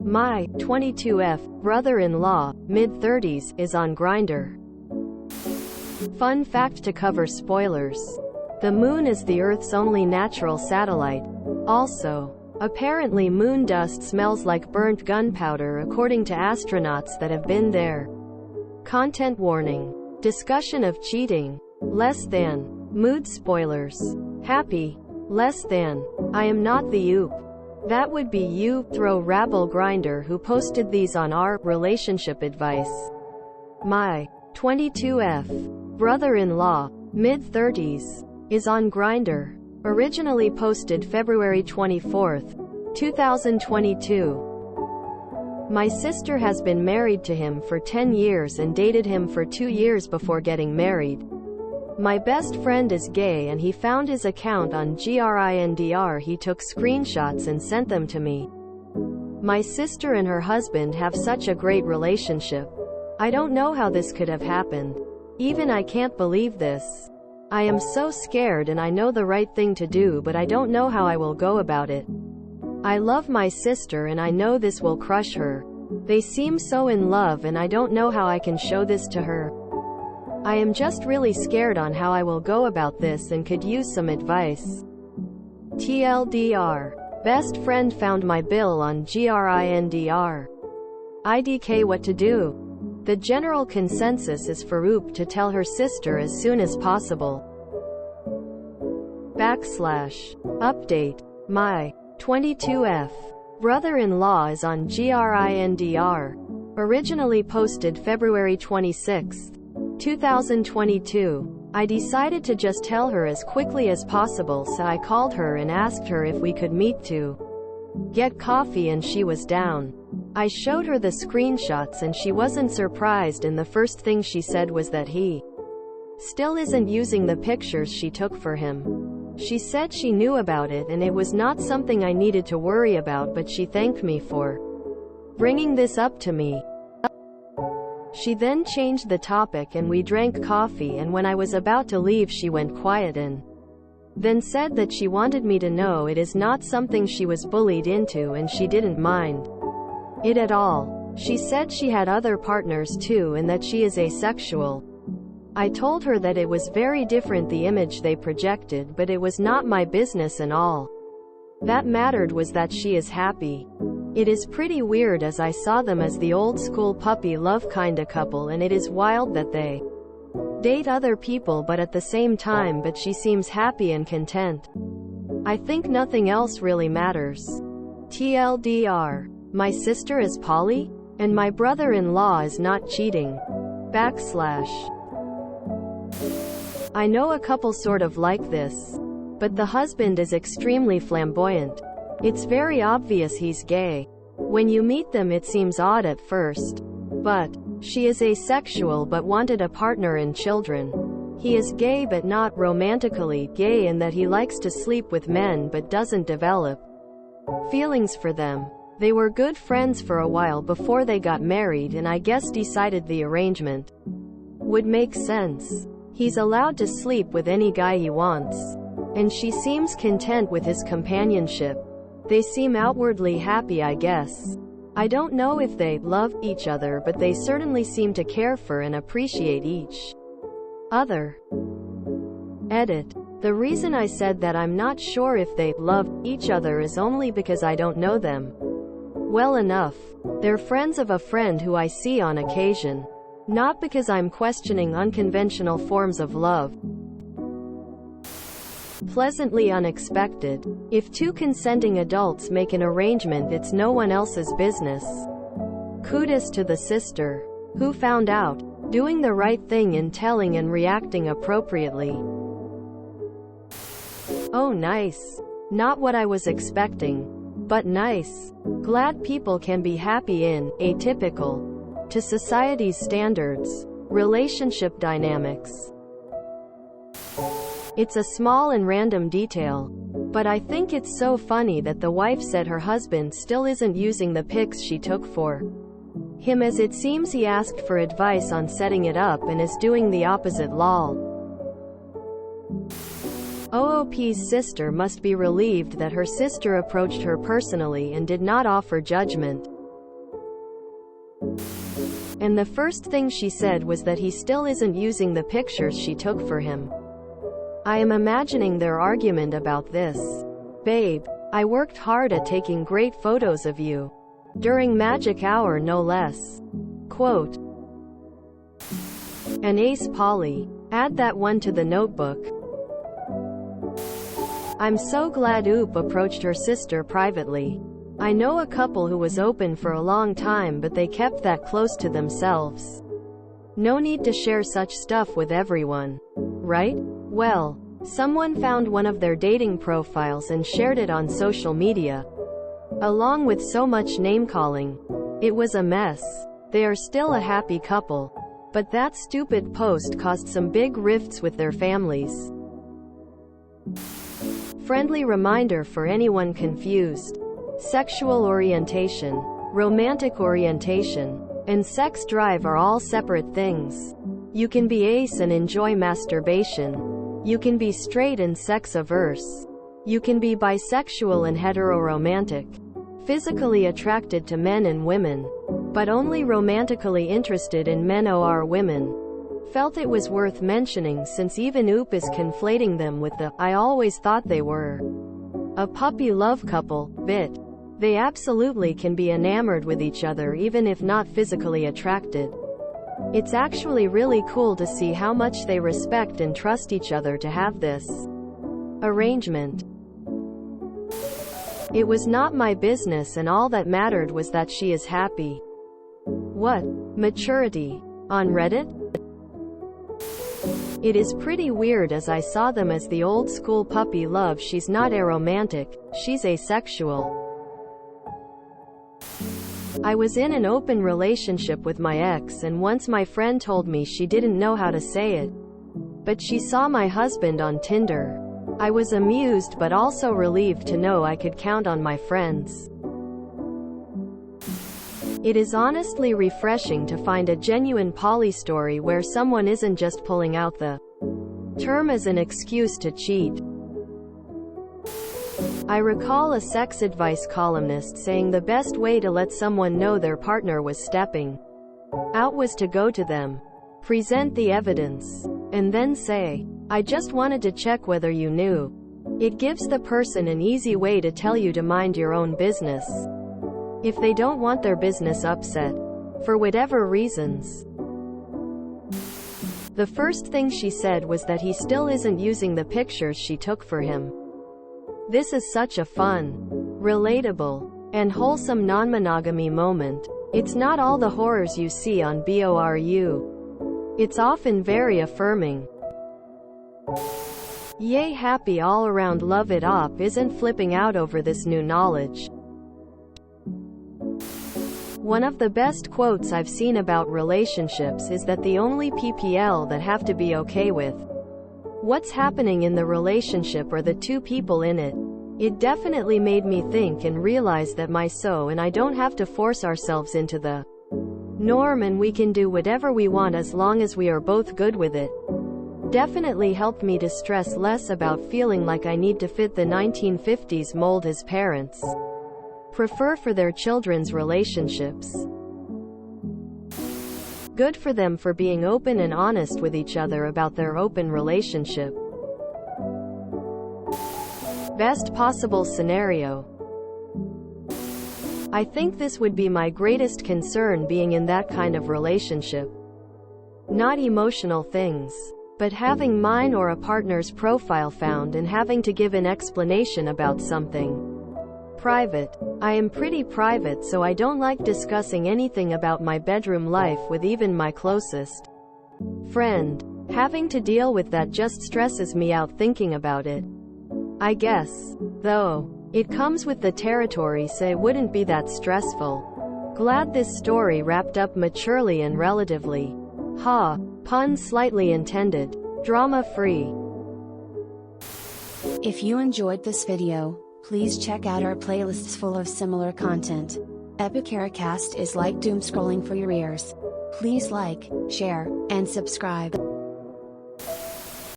My 22F brother-in-law, mid-30s, is on Grindr. Fun fact to cover spoilers. The moon is the Earth's only natural satellite. Also, apparently moon dust smells like burnt gunpowder according to astronauts that have been there. Content warning. Discussion of cheating. Less than. Mood spoilers. Happy. Less than. I am not the oop. That would be you, throw rabble Grindr who posted these on our relationship advice. My 22F brother-in-law, mid-30s, is on Grindr. Originally posted February 24, 2022. My sister has been married to him for 10 years and dated him for 2 years before getting married. My best friend is gay and he found his account on Grindr. He took screenshots and sent them to me. My sister and her husband have such a great relationship. I don't know how this could have happened. Even I can't believe this. I am so scared and I know the right thing to do, but I don't know how I will go about it. I love my sister and I know this will crush her. They seem so in love and I don't know how I can show this to her. I am just really scared on how I will go about this and could use some advice. TLDR. Best friend found my bill on Grindr. IDK what to do. The general consensus is for Oop to tell her sister as soon as possible. /update. My 22F brother-in-law is on Grindr. Originally posted February 26, 2022. I decided to just tell her as quickly as possible, so I called her and asked her if we could meet to get coffee and she was down. I showed her the screenshots and she wasn't surprised, and the first thing she said was that he still isn't using the pictures she took for him. She said she knew about it and it was not something I needed to worry about, but she thanked me for bringing this up to me. She then changed the topic and we drank coffee, and when I was about to leave she went quiet and then said that she wanted me to know it is not something she was bullied into and she didn't mind it at all. She said she had other partners too and that she is asexual. I told her that it was very different, the image they projected, but it was not my business, and all that mattered was that she is happy. It is pretty weird as I saw them as the old school puppy love kinda couple, and it is wild that they date other people but at the same time, but she seems happy and content. I think nothing else really matters. TLDR. My sister is poly? And my brother-in-law is not cheating. / I know a couple sort of like this. But the husband is extremely flamboyant. It's very obvious he's gay. When you meet them it seems odd at first. But she is asexual but wanted a partner and children. He is gay but not romantically gay, in that he likes to sleep with men but doesn't develop feelings for them. They were good friends for a while before they got married, and I guess decided the arrangement would make sense. He's allowed to sleep with any guy he wants. And she seems content with his companionship. They seem outwardly happy, I guess. I don't know if they love each other, but they certainly seem to care for and appreciate each other. Edit. The reason I said that I'm not sure if they love each other is only because I don't know them well enough. They're friends of a friend who I see on occasion. Not because I'm questioning unconventional forms of love. Pleasantly unexpected. If two consenting adults make an arrangement, it's no one else's business. Kudos to the sister, who found out, doing the right thing in telling and reacting appropriately. Oh nice. Not what I was expecting. But nice. Glad people can be happy in atypical, to society's standards, relationship dynamics. It's a small and random detail, but I think it's so funny that the wife said her husband still isn't using the pics she took for him, as it seems he asked for advice on setting it up and is doing the opposite. Lol. OOP's sister must be relieved that her sister approached her personally and did not offer judgment. And the first thing she said was that he still isn't using the pictures she took for him. I am imagining their argument about this. Babe, I worked hard at taking great photos of you. During magic hour no less. Quote. An ace Polly. Add that one to the notebook. I'm so glad Oop approached her sister privately. I know a couple who was open for a long time but they kept that close to themselves. No need to share such stuff with everyone. Right? Well, someone found one of their dating profiles and shared it on social media. Along with so much name-calling. It was a mess. They are still a happy couple. But that stupid post caused some big rifts with their families. Friendly reminder for anyone confused. Sexual orientation, romantic orientation, and sex drive are all separate things. You can be ace and enjoy masturbation. You can be straight and sex-averse. You can be bisexual and hetero-romantic. Physically attracted to men and women, but only romantically interested in men or women. Felt it was worth mentioning since even Oop is conflating them with the "I always thought they were a puppy love couple" bit. They absolutely can be enamored with each other even if not physically attracted. It's actually really cool to see how much they respect and trust each other to have this arrangement. It was not my business and all that mattered was that she is happy. What? Maturity. On Reddit? It is pretty weird as I saw them as the old school puppy love. She's not aromantic, she's asexual. I was in an open relationship with my ex and once my friend told me she didn't know how to say it. But she saw my husband on Tinder. I was amused but also relieved to know I could count on my friends. It is honestly refreshing to find a genuine poly story where someone isn't just pulling out the term as an excuse to cheat. I recall a sex advice columnist saying the best way to let someone know their partner was stepping out was to go to them, present the evidence, and then say, "I just wanted to check whether you knew." It gives the person an easy way to tell you to mind your own business. If they don't want their business upset, for whatever reasons. The first thing she said was that he still isn't using the pictures she took for him. This is such a fun, relatable, and wholesome non-monogamy moment. It's not all the horrors you see on BORU. It's often very affirming. Yay, happy all around, love it. Op isn't flipping out over this new knowledge. One of the best quotes I've seen about relationships is that the only PPL that have to be okay with what's happening in the relationship are the two people in it. It definitely made me think and realize that my so and I don't have to force ourselves into the norm and we can do whatever we want as long as we are both good with it. Definitely helped me to stress less about feeling like I need to fit the 1950s mold his parents prefer for their children's relationships. Good for them for being open and honest with each other about their open relationship. Best possible scenario. I think this would be my greatest concern, being in that kind of relationship. Not emotional things, but having mine or a partner's profile found and having to give an explanation about something private. I am pretty private, so I don't like discussing anything about my bedroom life with even my closest friend. Having to deal with that just stresses me out thinking about it. I guess, though, it comes with the territory, so it wouldn't be that stressful. Glad this story wrapped up maturely and relatively. Pun slightly intended. Drama-free. If you enjoyed this video, please check out our playlists full of similar content. Epicaricast is like doom scrolling for your ears. Please like, share, and subscribe.